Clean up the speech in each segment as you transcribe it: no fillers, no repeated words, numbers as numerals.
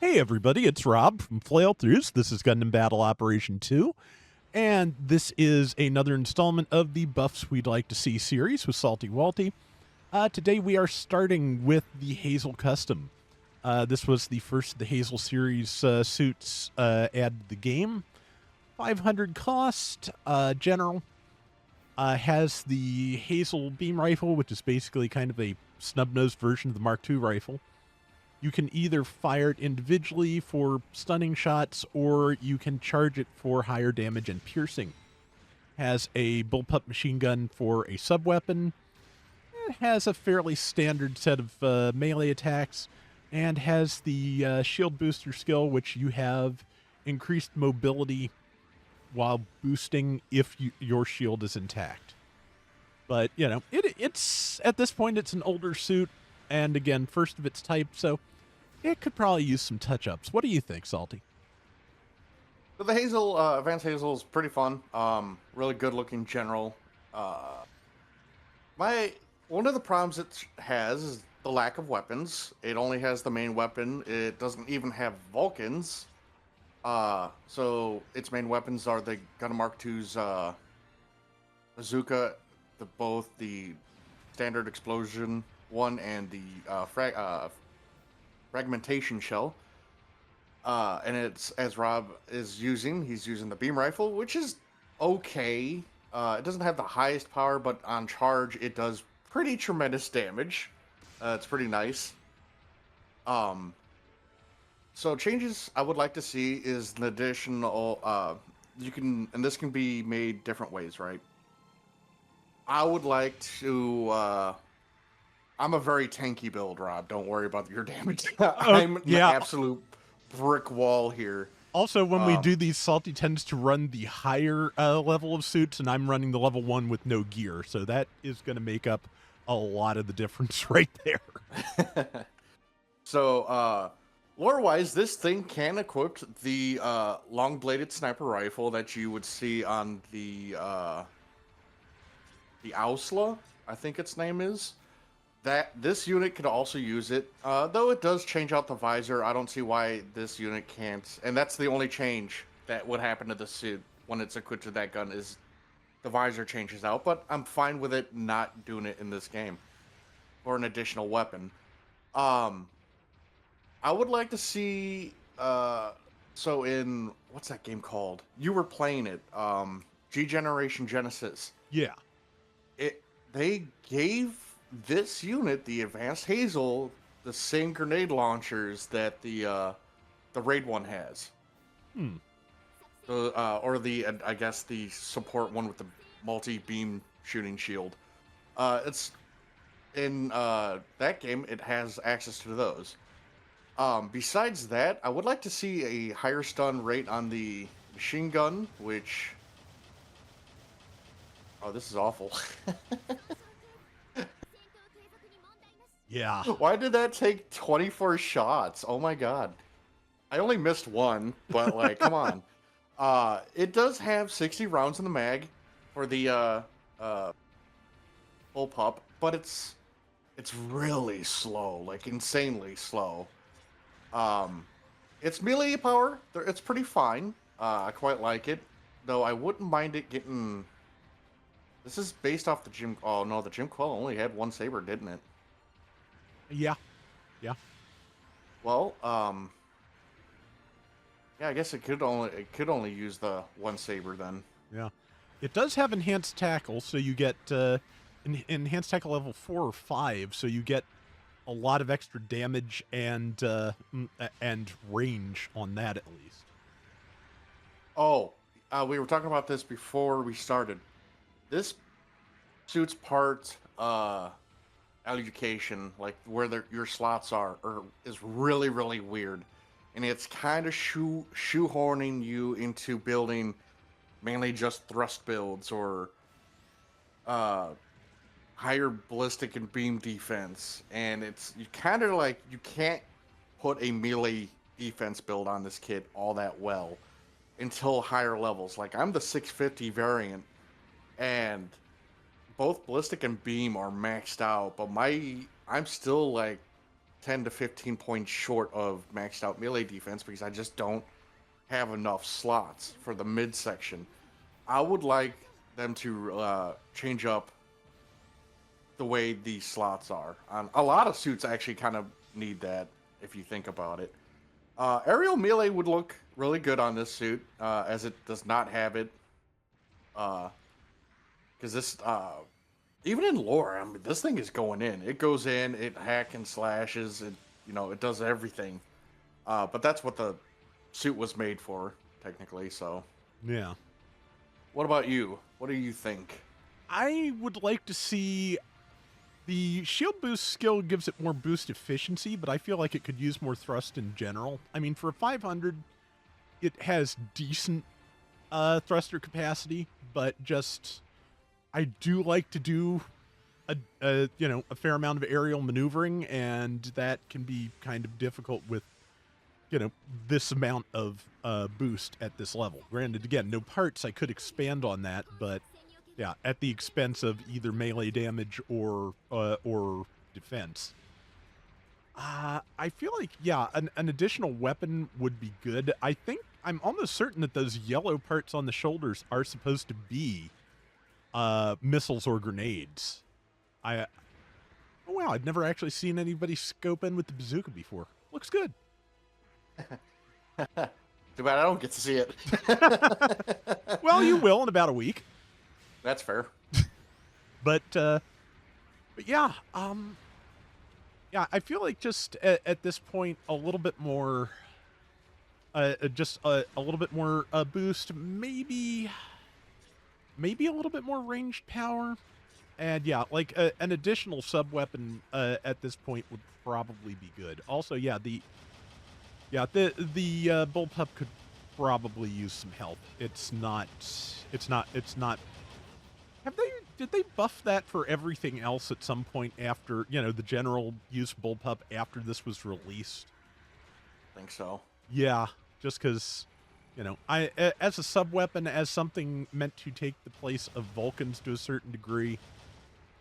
Hey everybody, it's Rob from Flailthroughs. This is Gundam Battle Operation 2, and this is another installment of the Buffs We'd Like to See series with Salty Walty. Today we are starting with the Hazel Custom. This was the first of the Hazel series suits added to the game. 500 cost, general. Has the Hazel beam rifle, which is basically kind of a snub-nosed version of the Mark II rifle. You can either fire it individually for stunning shots, or you can charge it for higher damage and piercing. Has a bullpup machine gun for a sub-weapon. It has a fairly standard set of melee attacks, and has the shield booster skill, which you have increased mobility while boosting if your shield is intact. But, you know, it's at this point, it's an older suit, and again, first of its type, so it could probably use some touch-ups. What do you think, Salty? So the Hazel, Advanced Hazel is pretty fun. Really good-looking general. One of the problems it has is the lack of weapons. It only has the main weapon. It doesn't even have Vulcans. So its main weapons are the Gundam Mark II's bazooka, both the standard explosion one and the fragmentation shell. And it's, as Rob is using, he's using the beam rifle, which is okay. It doesn't have the highest power, but on charge, it does pretty tremendous damage. It's pretty nice. So changes I would like to see is an additional, and this can be made different ways, right? I would like to, I'm a very tanky build, Rob. Don't worry about your damage. I'm an absolute brick wall here. Also, when we do these, Salty tends to run the higher level of suits, and I'm running the level 1 with no gear, so that is going to make up a lot of the difference right there. So, lore-wise, this thing can equip the long-bladed sniper rifle that you would see on the Ausla, I think its name is. This unit could also use it, though it does change out the visor. I don't see why this unit can't, and that's the only change that would happen to the suit when it's equipped with that gun is the visor changes out, but I'm fine with it not doing it in this game for an additional weapon. I would like to see, so in, what's that game called? You were playing it, G-Generation Genesis. Yeah. They gave this unit, the Advanced Hazel, the same grenade launchers that the raid one has. Or I guess the support one with the multi-beam shooting shield. It's in that game. It has access to those. Besides that, I would like to see a higher stun rate on the machine gun, which. Oh, this is awful. Yeah. Why did that take 24 shots? Oh my god. I only missed one, but like, come on. It does have 60 rounds in the mag for the full pup, but it's really slow, like insanely slow. Its melee power, it's pretty fine. I quite like it, though I wouldn't mind it getting. This is based off the Jim. Oh no, the Jim Quell only had one saber, didn't it? Yeah. Well, yeah, I guess it could only use the one saber then. Yeah. It does have enhanced tackle, so you get enhanced tackle level 4 or 5, so you get a lot of extra damage and range on that at least. Oh, we were talking about this before we started. This suits part education, like where your slots are, is really, really weird. And it's kind of shoehorning you into building mainly just thrust builds or higher ballistic and beam defense. And you kind of like, you can't put a melee defense build on this kit all that well until higher levels. Like, I'm the 650 variant, and both ballistic and beam are maxed out, but I'm still like 10 to 15 points short of maxed out melee defense because I just don't have enough slots for the midsection. I would like them to change up the way these slots are. A lot of suits actually kind of need that if you think about it. Aerial melee would look really good on this suit, as it does not have it. Because this, even in lore, I mean, this thing is going in. It goes in, it hack and slashes, it does everything. But that's what the suit was made for, technically. So, Yeah. what about you? What do you think? I would like to see the shield boost skill gives it more boost efficiency, but I feel like it could use more thrust in general. I mean, for a 500, it has decent thruster capacity, but just I do like to do a fair amount of aerial maneuvering, and that can be kind of difficult with this amount of boost at this level. Granted, again, no parts, I could expand on that, but yeah, at the expense of either melee damage or defense. I feel like, yeah, an additional weapon would be good. I think I'm almost certain that those yellow parts on the shoulders are supposed to be missiles or grenades. Oh wow, I'd never actually seen anybody scope in with the bazooka before. Looks good. Too bad I don't get to see it. Well, you will in about a week. That's fair. But yeah, yeah, I feel like just at this point a little bit more, just a little bit more boost, maybe a little bit more ranged power, and yeah, like an additional sub weapon at this point would probably be good. Also, yeah, the bullpup could probably use some help. It's not. Did they buff that for everything else at some point after, the general use bullpup after this was released? I think so. Yeah, just because, as a sub-weapon, as something meant to take the place of Vulcans to a certain degree,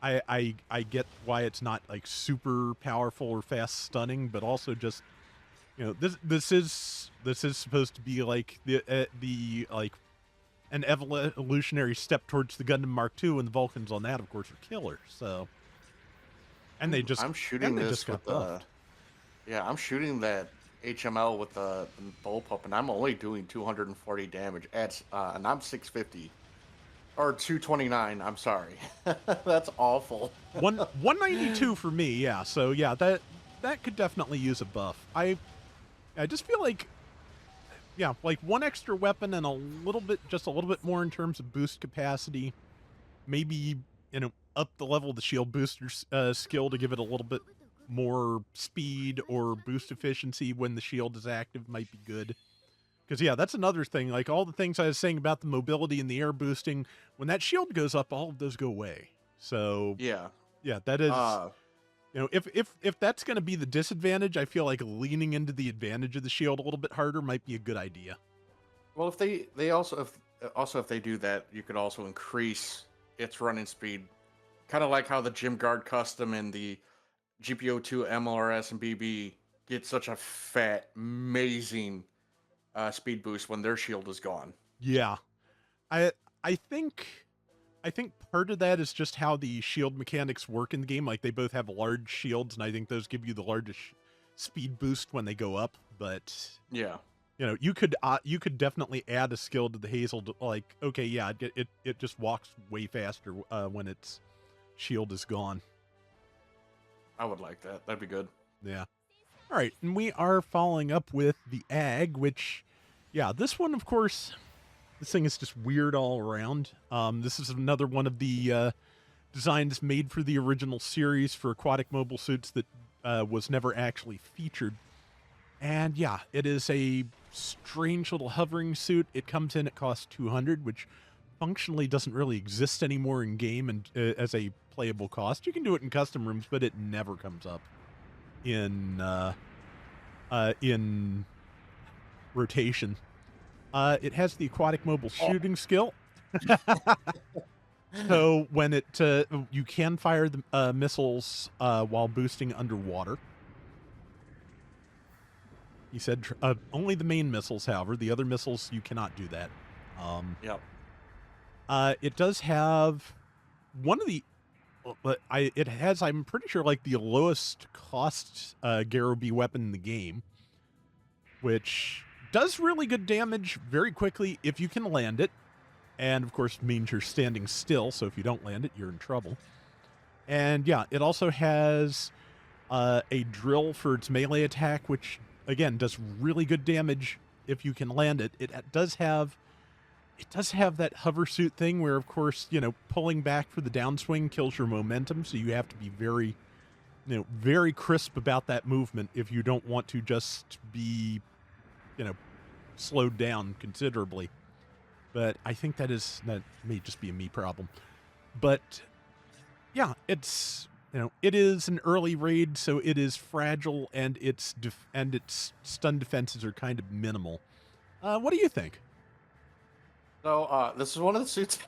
I get why it's not, like, super powerful or fast stunning, but also just, this is supposed to be, like, an evolutionary step towards the Gundam Mark II, and the Vulcans on that, of course, are killers. So, and they just I'm shooting this got with buffed. I'm shooting that HML with the bullpup, and I'm only doing 240 damage at and I'm 650 or 229. I'm sorry, that's awful. 192 for me. Yeah. So yeah, that could definitely use a buff. I just feel like, yeah, like one extra weapon and just a little bit more in terms of boost capacity. Maybe, up the level of the shield booster's skill to give it a little bit more speed or boost efficiency when the shield is active might be good. Because, yeah, that's another thing. Like, all the things I was saying about the mobility and the air boosting, when that shield goes up, all of those go away. So, yeah, that is... if that's going to be the disadvantage, I feel like leaning into the advantage of the shield a little bit harder might be a good idea. Well, if they also if they do that, you could also increase its running speed, kind of like how the Gym Guard custom and the GPO2 MLRS and BB get such a fat, amazing speed boost when their shield is gone. Yeah, I think part of that is just how the shield mechanics work in the game. Like, they both have large shields, and I think those give you the largest speed boost when they go up. But yeah, you could definitely add a skill to the Hazel to, like, okay, yeah, it just walks way faster when its shield is gone. I would like that. That'd be good. Yeah. All right, and we are following up with the AG, which, yeah, this one, of course, this thing is just weird all around. This is another one of the designs made for the original series for aquatic mobile suits that was never actually featured. And yeah, it is a strange little hovering suit. It comes in, it costs 200, which functionally doesn't really exist anymore in game and as a playable cost. You can do it in custom rooms, but it never comes up in rotation. It has the aquatic mobile shooting skill. So when you can fire the missiles while boosting underwater. He said only the main missiles, however. The other missiles, you cannot do that. Yep. It does have one of the. It has, I'm pretty sure, like the lowest cost Garobi weapon in the game, which does really good damage very quickly if you can land it. And of course, means you're standing still. So if you don't land it, you're in trouble. And yeah, it also has a drill for its melee attack, which again does really good damage if you can land it. It does have that hover suit thing where, of course, pulling back for the downswing kills your momentum, so you have to be very, very crisp about that movement if you don't want to just be, slowed down considerably. But I think that may just be a me problem. But yeah, it is an early raid, so it is fragile, and its stun defenses are kind of minimal. What do you think? So this is one of the suits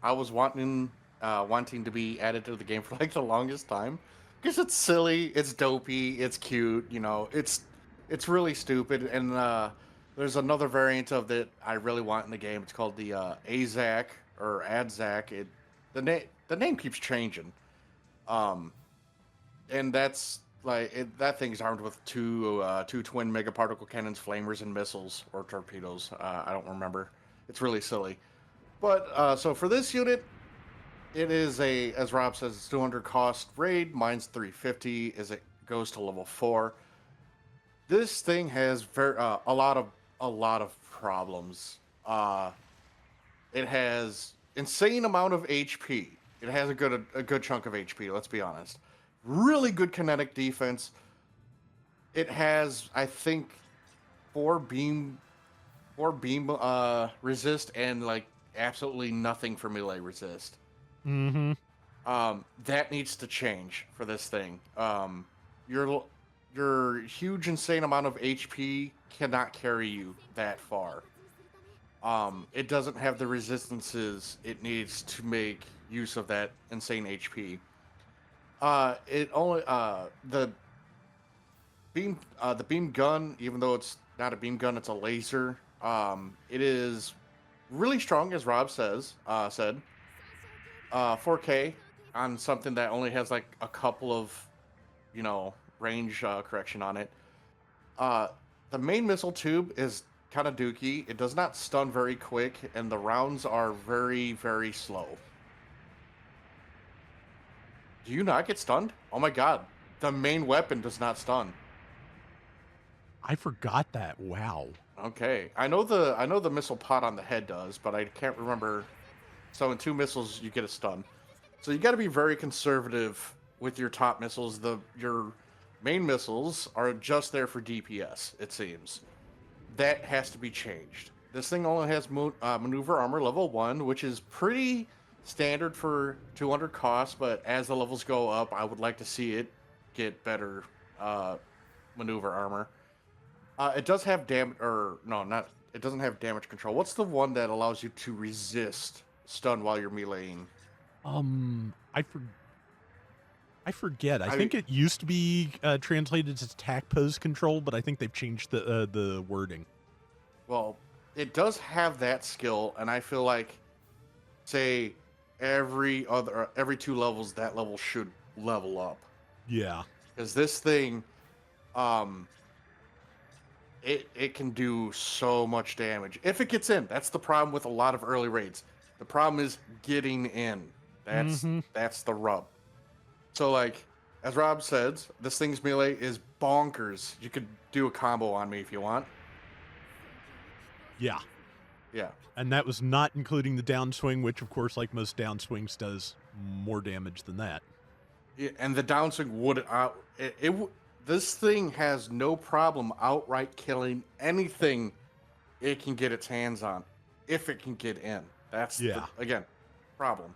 I was wanting to be added to the game for like the longest time, because it's silly, it's dopey, it's cute, it's really stupid. And there's another variant of that I really want in the game. It's called the Azak or Adzak. The name keeps changing. And that's that thing's armed with two twin megaparticle cannons, flamers, and missiles or torpedoes. I don't remember. It's really silly. But so for this unit, it is as Rob says, it's 200 cost raid. Mine's 350 as it goes to level 4. This thing has a lot of problems. It has insane amount of HP. It has a good chunk of HP, let's be honest. Really good kinetic defense. It has, I think, 4 beam resist and like absolutely nothing for melee resist. Mm-hmm. That needs to change for this thing. Your huge insane amount of HP cannot carry you that far. It doesn't have the resistances it needs to make use of that insane HP. It only the beam gun, even though it's not a beam gun, it's a laser. It is really strong, as Rob said. 4K on something that only has like a couple of, range correction on it. The main missile tube is kind of dookie. It does not stun very quick, and the rounds are very, very slow. Do you not get stunned? Oh my god. The main weapon does not stun. I forgot that. Wow. Okay. I know the missile pod on the head does, but I can't remember. So in 2 missiles you get a stun. So you got to be very conservative with your top missiles. Your main missiles are just there for DPS, it seems. That has to be changed. This thing only has maneuver armor level 1, which is pretty standard for 200 cost, but as the levels go up, I would like to see it get better maneuver armor. It does have it doesn't have damage control. What's the one that allows you to resist stun while you're meleeing? I forget. I think it used to be translated as attack pose control, but I think they've changed the wording. Well, it does have that skill, and I feel like, say, every 2 levels, that level should level up. Yeah. Because this thing, it can do so much damage if it gets in. That's the problem with a lot of early raids. The problem is getting in. That's the rub. So, like, as Rob said, this thing's melee is bonkers. You could do a combo on me if you want. Yeah. Yeah. And that was not including the downswing, which, of course, like most downswings, does more damage than that. Yeah, and the downswing would this thing has no problem outright killing anything it can get its hands on, if it can get in. That's the problem.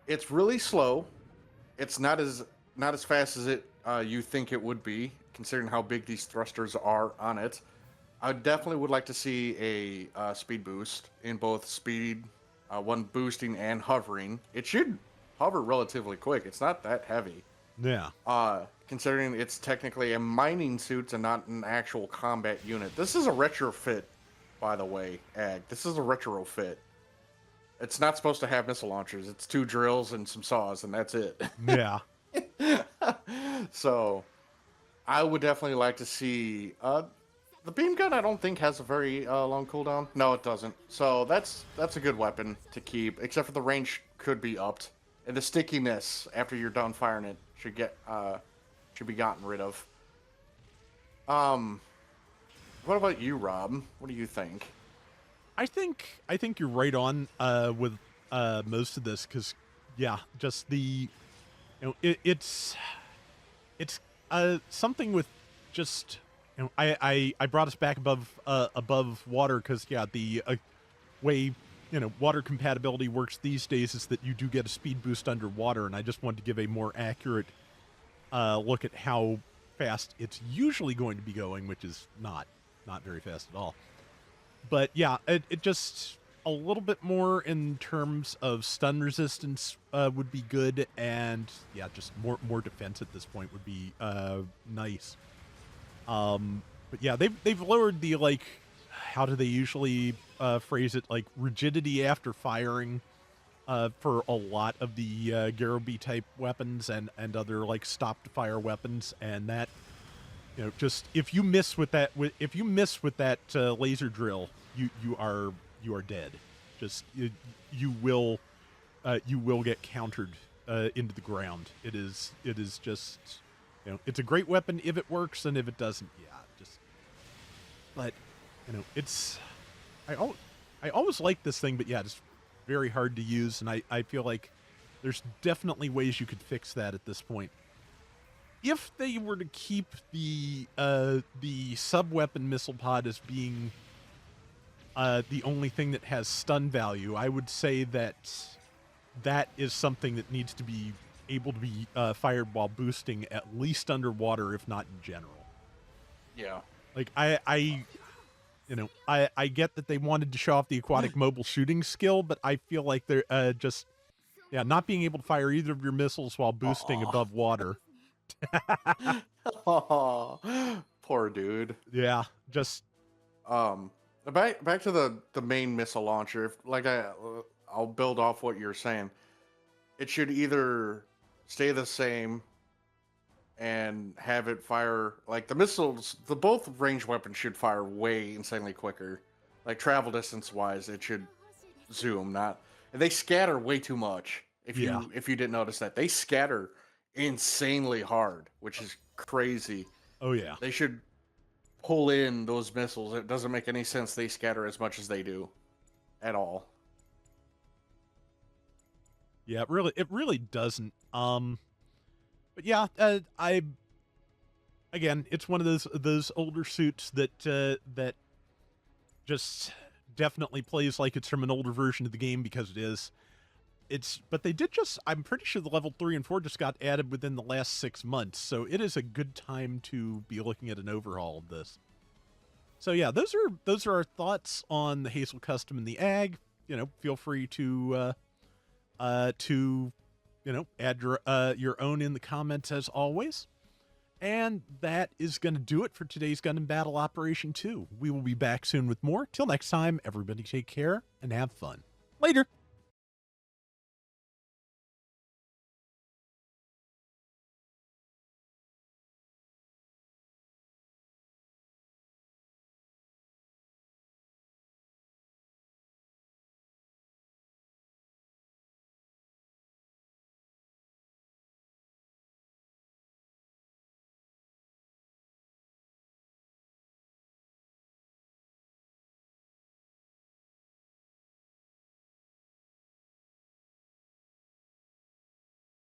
It's really slow. It's not as fast as you think it would be, considering how big these thrusters are on it. I definitely would like to see a speed boost in both speed, one boosting and hovering. It should hover relatively quick. It's not that heavy. Yeah. Considering it's technically a mining suit and not an actual combat unit. This is a retrofit, by the way, Ag. This is a retrofit. It's not supposed to have missile launchers. It's 2 drills and some saws, and that's it. Yeah. So, I would definitely like to see the beam gun. I don't think has a very long cooldown. No, it doesn't. So that's a good weapon to keep, except for the range could be upped, and the stickiness after you're done firing it should be gotten rid of. What about you, Rob? What do you think? I think you're right on with most of this, because yeah, just it's something with just I brought us back above water, because yeah, the way water compatibility works these days is that you do get a speed boost underwater, and I just wanted to give a more accurate look at how fast it's usually going to be going, which is not very fast at all. But yeah, it just a little bit more in terms of stun resistance would be good, and yeah, just more defense at this point would be nice. But yeah, they've lowered the, like, how do they usually phrase it, like, rigidity after firing for a lot of the Garobi type weapons and other, like, stop to fire weapons, and that, just if you miss with that laser drill, you are dead. Just you will get countered into the ground. It is just, it's a great weapon if it works, and if it doesn't, yeah, just. But it's I always like this thing, but yeah, it's very hard to use, and I feel like there's definitely ways you could fix that at this point. If they were to keep the sub-weapon missile pod as being the only thing that has stun value, I would say that is something that needs to be able to be fired while boosting, at least underwater, if not in general. Yeah. Like, I get that they wanted to show off the aquatic mobile shooting skill, but I feel like they're just, yeah, not being able to fire either of your missiles while boosting above water. Oh, poor dude. Yeah, just back to the main missile launcher. I'll build off what you're saying. It should either stay the same and have it fire, like, the missiles. The both range weapons should fire way insanely quicker. Like, travel distance wise, it should zoom. Not, and they scatter way too much. If you didn't notice that, they scatter insanely hard, which is crazy. Oh yeah, they should pull in those missiles. It doesn't make any sense they scatter as much as they do at all. Yeah, it really doesn't. But yeah, again, it's one of those older suits that just definitely plays like it's from an older version of the game, because it is. But they did I'm pretty sure the level 3 and 4 just got added within the last 6 months, so it is a good time to be looking at an overhaul of this. So yeah, those are our thoughts on the Hazel Custom and the Ag. Feel free to add your own in the comments, as always. And that is going to do it for today's Gundam Battle Operation 2. We will be back soon with more. Till next time, everybody take care and have fun. Later!